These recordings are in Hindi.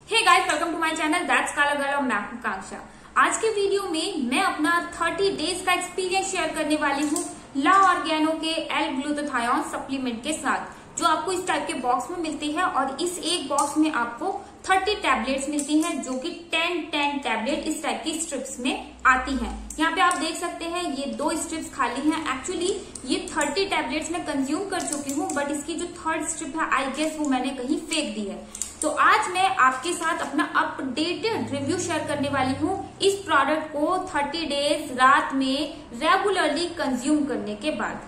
Hey guys, welcome to my channel that's Kala girl और मैं हूं कांक्षा। आज के वीडियो में मैं अपना 30 डेज का एक्सपीरियंस शेयर करने वाली हूं ला ऑर्गेनो के L-ग्लूटाथियोन सप्लीमेंट के साथ, जो आपको इस टाइप के बॉक्स में मिलती है। और इस एक बॉक्स में आपको 30 टैबलेट्स मिलती हैं, जो कि 10 टैबलेट इस टाइप की स्ट्रिप्स में आती हैं। यहाँ पे आप देख सकते हैं ये 2 स्ट्रिप्स खाली हैं। एक्चुअली ये 30 टैबलेट्स मैं कंज्यूम कर चुकी हूँ, बट इसकी जो 3rd स्ट्रिप है आई गेस वो मैंने कहीं फेंक दी है। तो आज मैं आपके साथ अपना अपडेटेड रिव्यू शेयर करने वाली हूँ इस प्रोडक्ट को 30 डेज रात में रेगुलरली कंज्यूम करने के बाद।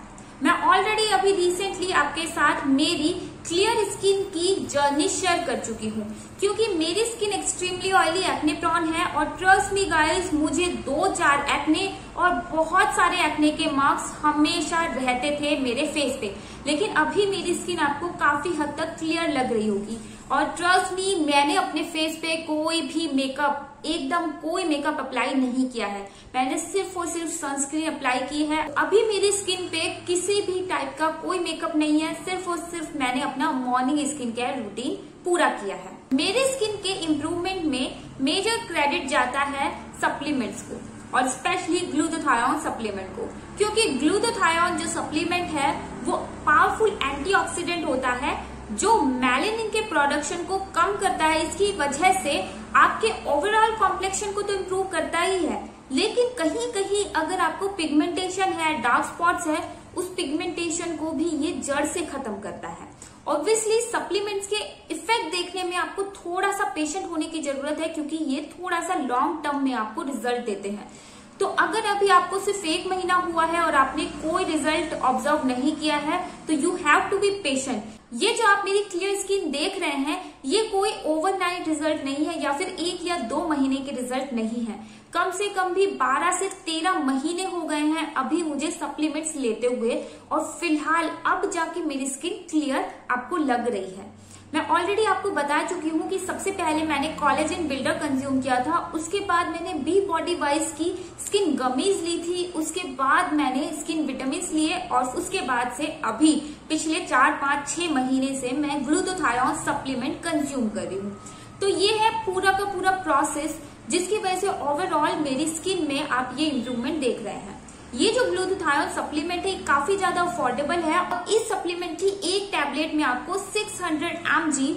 मैं ऑलरेडी अभी रिसेंटली आपके साथ मेरी क्लियर स्किन की जर्नी शेयर कर चुकी हूँ, क्योंकि मेरी skin extremely oily acne prone है। और ट्रस्ट मी गाइस, मुझे 2-4 एक्ने और बहुत सारे एक्ने के मार्क्स हमेशा रहते थे मेरे फेस पे, लेकिन अभी मेरी स्किन आपको काफी हद तक क्लियर लग रही होगी। और ट्रस्ट मी, मैंने अपने फेस पे कोई भी मेकअप, एकदम कोई मेकअप अप्लाई नहीं किया है। मैंने सिर्फ और सिर्फ सनस्क्रीन अप्लाई की है। अभी मेरी स्किन पे किसी भी टाइप का कोई मेकअप नहीं है, सिर्फ और सिर्फ मैंने अपना मॉर्निंग स्किन केयर रूटीन पूरा किया है। मेरे स्किन के इम्प्रूवमेंट में मेजर क्रेडिट जाता है सप्लीमेंट्स को, और स्पेशली ग्लूटाथियोन सप्लीमेंट को, क्योंकि ग्लूटाथियोन जो सप्लीमेंट है वो पावरफुल एंटीऑक्सीडेंट होता है, जो मेलानिन के प्रोडक्शन को कम करता है। इसकी वजह से आपके ओवरऑल कॉम्प्लेक्शन को तो इम्प्रूव करता ही है, लेकिन कहीं कहीं अगर आपको पिगमेंटेशन है, डार्क स्पॉट्स है, उस पिगमेंटेशन को भी ये जड़ से खत्म करता है। ऑब्वियसली सप्लीमेंट्स के इफेक्ट देखने में आपको थोड़ा सा पेशेंट होने की जरूरत है, क्योंकि ये थोड़ा सा लॉन्ग टर्म में आपको रिजल्ट देते हैं। तो अगर अभी आपको सिर्फ 1 महीना हुआ है और आपने कोई रिजल्ट ऑब्जर्व नहीं किया है, तो you have to be patient. ये जो आप मेरी क्लियर स्किन देख रहे हैं, ये कोई ओवरनाइट रिजल्ट नहीं है, या फिर 1 या 2 महीने के रिजल्ट नहीं है। कम से कम भी 12 से 13 महीने हो गए हैं अभी मुझे सप्लीमेंट्स लेते हुए, और फिलहाल अब जाके मेरी स्किन क्लियर आपको लग रही है। मैं ऑलरेडी आपको बता चुकी हूँ कि सबसे पहले मैंने कोलेजन बिल्डर कंज्यूम किया था, उसके बाद मैंने बी बॉडी वाइज की स्किन गमीज ली थी, उसके बाद मैंने स्किन विटामिन लिए, और उसके बाद से अभी पिछले 4-5-6 महीने से मैं ग्लूटाथियोन सप्लीमेंट कंज्यूम कर रही हूँ। तो ये है पूरा का पूरा प्रोसेस, जिसकी वजह से ओवरऑल मेरी स्किन में आप ये इम्प्रूवमेंट देख रहे हैं। ये जो ग्लूटाथियोन सप्लीमेंट है काफी ज्यादा अफोर्डेबल है, और इस सप्लीमेंट की एक टैबलेट में आपको 600 mg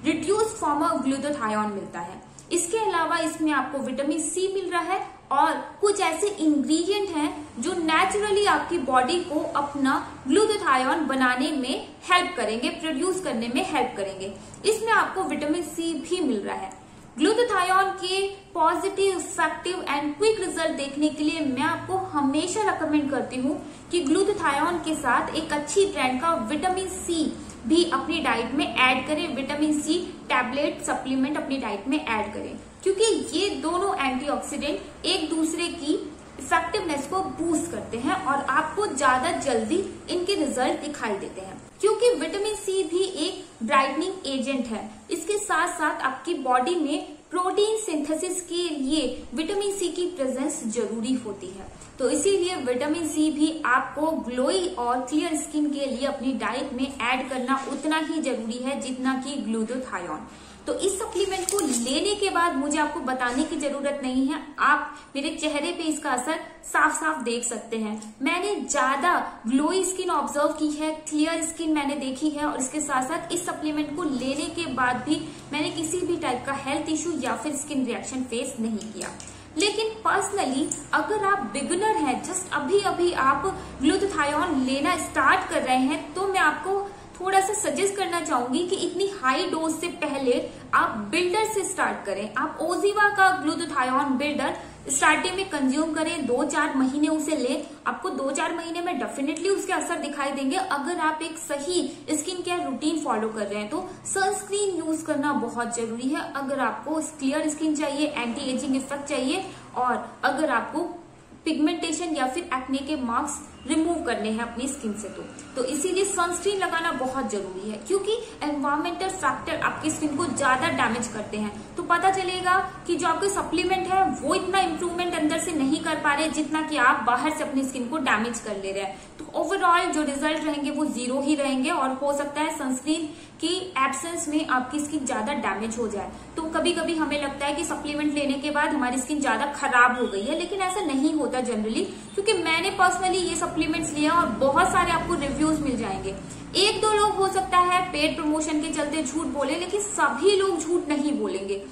reduce form of glutathione मिलता है। इसके अलावा इसमें आपको विटामिन सी मिल रहा है, और कुछ ऐसे इंग्रेडिएंट हैं जो नेचुरली आपकी बॉडी को अपना ग्लूटाथियोन बनाने में हेल्प करेंगे, प्रोड्यूस करने में हेल्प करेंगे। इसमें आपको विटामिन सी भी मिल रहा है। ग्लूटाथियोन के positive, effective and quick result देखने के लिए मैं आपको हमेशा रिकमेंड करती हूँ कि ग्लूटाथियोन के साथ एक अच्छी ब्रांड का विटामिन सी भी अपनी डाइट में ऐड करें। विटामिन सी टैबलेट सप्लीमेंट अपनी डाइट में ऐड करें, क्योंकि ये दोनों एंटीऑक्सीडेंट एक दूसरे की इफेक्टिवनेस को बूस्ट करते हैं, और आपको ज्यादा जल्दी इनके रिजल्ट दिखाई देते हैं। क्योंकि विटामिन सी भी एक ब्राइटनिंग एजेंट है, इसके साथ साथ आपकी बॉडी में प्रोटीन सिंथेसिस के लिए विटामिन सी की प्रेजेंस जरूरी होती है। तो इसीलिए विटामिन सी भी आपको ग्लोई और क्लियर स्किन के लिए अपनी डाइट में ऐड करना उतना ही जरूरी है जितना कि ग्लूटाथियोन। तो इस सप्लीमेंट को लेने के बाद मुझे आपको बताने की जरूरत नहीं है, आप मेरे चेहरे पे इसका असर साफ साफ देख सकते हैं। मैंने ज्यादा ग्लोई स्किन ऑब्जर्व की है, क्लियर स्किन मैंने देखी है, और इसके साथ साथ इस सप्लीमेंट को लेने के बाद भी मैंने किसी भी टाइप का हेल्थ इश्यू या फिर स्किन रिएक्शन फेस नहीं किया। लेकिन पर्सनली अगर आप बिगिनर हैं, जस्ट अभी अभी आप ग्लूटाथियोन लेना स्टार्ट कर रहे हैं, तो मैं आपको थोड़ा सा सजेस्ट करना चाहूंगी कि इतनी हाई डोज से पहले आप बिल्डर से स्टार्ट करें। आप ओजिवा का ग्लूटाथियोन बिल्डर स्टार्टिंग में कंज्यूम करें, 2-4 महीने उसे ले। आपको 2-4 महीने में डेफिनेटली उसके असर दिखाई देंगे। अगर आप एक सही स्किन केयर रूटीन फॉलो कर रहे हैं, तो सनस्क्रीन यूज करना बहुत जरूरी है। अगर आपको क्लियर स्किन चाहिए, एंटी एजिंग इफेक्ट चाहिए, और अगर आपको पिगमेंटेशन या फिर एक्ने के मार्क्स रिमूव करने हैं अपनी स्किन से, तो इसीलिए सनस्क्रीन लगाना बहुत जरूरी है, क्योंकि एनवायरमेंटल फैक्टर आपकी स्किन को ज्यादा डैमेज करते हैं। तो पता चलेगा कि जो आपके सप्लीमेंट है वो इतना इम्प्रूवमेंट अंदर से नहीं कर पा रहे जितना कि आप बाहर से अपनी स्किन को डैमेज कर ले रहे हैं। तो ओवरऑल जो रिजल्ट रहेंगे वो 0 ही रहेंगे और हो सकता है सनस्क्रीन की एब्सेंस में आपकी स्किन ज्यादा डैमेज हो जाए। तो कभी कभी हमें लगता है कि सप्लीमेंट लेने के बाद हमारी स्किन ज्यादा खराब हो गई है, लेकिन ऐसा नहीं होता जनरली, क्योंकि मैंने पर्सनली ये सप्लीमेंट्स लिया और बहुत सारे आपको रिव्यूज मिल जाएंगे। 1-2 लोग हो सकता है पेड प्रमोशन के चलते झूठ बोले, लेकिन सभी लोग झूठ नहीं बोलेंगे।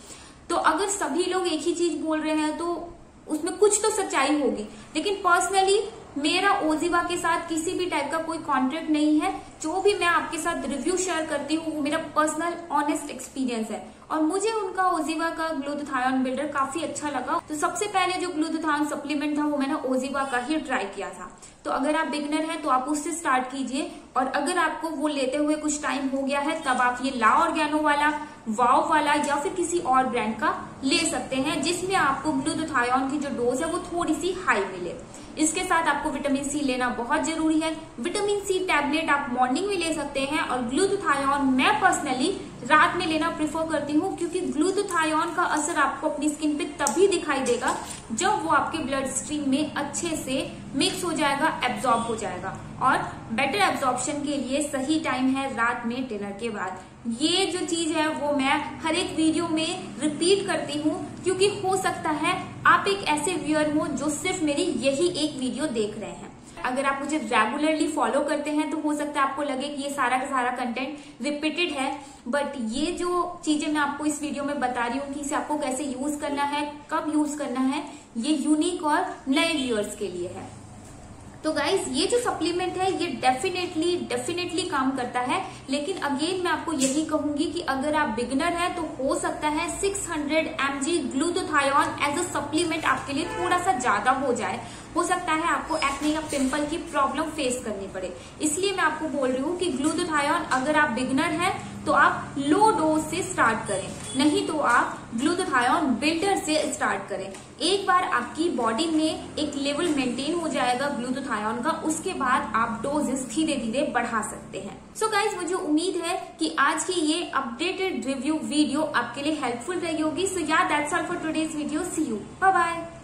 तो अगर सभी लोग एक ही चीज बोल रहे हैं तो उसमें कुछ तो सच्चाई होगी। लेकिन पर्सनली मेरा ओजिवा के साथ किसी भी टाइप का कोई कॉन्ट्रैक्ट नहीं है। जो भी मैं आपके साथ रिव्यू शेयर करती हूँ वो मेरा पर्सनल ऑनेस्ट एक्सपीरियंस है और मुझे उनका ओजिवा का ग्लूटाथायोन बिल्डर काफी अच्छा लगा। तो सबसे पहले जो ग्लूटाथायोन सप्लीमेंट था वो मैंने ओजिवा का ही ट्राई किया था। तो अगर आप बिगनर हैं तो आप उससे स्टार्ट कीजिए, और अगर आपको वो लेते हुए कुछ टाइम हो गया है तब आप ये ला ऑर्गेनो वाला, वाव वाला या फिर किसी और ब्रांड का ले सकते हैं, जिसमें आपको ग्लूटाथायोन की जो डोज है वो थोड़ी सी हाई मिले। इसके साथ आपको विटामिन सी लेना बहुत जरूरी है। विटामिन सी टैबलेट आप मॉर्निंग में ले सकते हैं और ग्लूटाथायोन मैं पर्सनली रात में लेना प्रेफर करती हूँ, क्योंकि ग्लूटाथायोन का असर आपको अपनी स्किन पे तभी दिखाई देगा जब वो आपके ब्लड स्ट्रीम में अच्छे से मिक्स हो जाएगा, एब्जॉर्ब हो जाएगा। और बेटर एब्जॉर्प्शन के लिए सही टाइम है रात में डिनर के बाद। ये जो चीज है वो मैं हर एक वीडियो में रिपीट करती हूँ, क्योंकि हो सकता है आप एक ऐसे व्यूअर हो जो सिर्फ मेरी यही एक वीडियो देख रहे हैं। अगर आप मुझे रेगुलरली फॉलो करते हैं तो हो सकता है आपको लगे कि ये सारा का सारा कंटेंट रिपीटेड है, बट ये जो चीजें मैं आपको इस वीडियो में बता रही हूँ कि इसे आपको कैसे यूज करना है, कब यूज करना है, ये यूनिक और नए व्यूअर्स के लिए है। तो गाइज ये जो सप्लीमेंट है ये डेफिनेटली काम करता है, लेकिन अगेन मैं आपको यही कहूंगी कि अगर आप बिगनर हैं तो हो सकता है 600 mg glutathione as a supplement आपके लिए थोड़ा सा ज्यादा हो जाए। हो सकता है आपको एक्ने या पिंपल की प्रॉब्लम फेस करनी पड़े, इसलिए मैं आपको बोल रही हूँ कि ग्लूटाथायोन अगर आप बिगनर हैं तो आप लो डोज से स्टार्ट करें, नहीं तो आप ग्लूटाथायोन बिल्डर से स्टार्ट करें। एक बार आपकी बॉडी में एक लेवल मेंटेन हो जाएगा ग्लूटाथायोन का, उसके बाद आप डोजेस धीरे धीरे बढ़ा सकते हैं। सो गाइज मुझे उम्मीद है कि आज की ये अपडेटेड रिव्यू वीडियो आपके लिए हेल्पफुल रही होगी। So yeah that's all for today's video. See you, bye bye.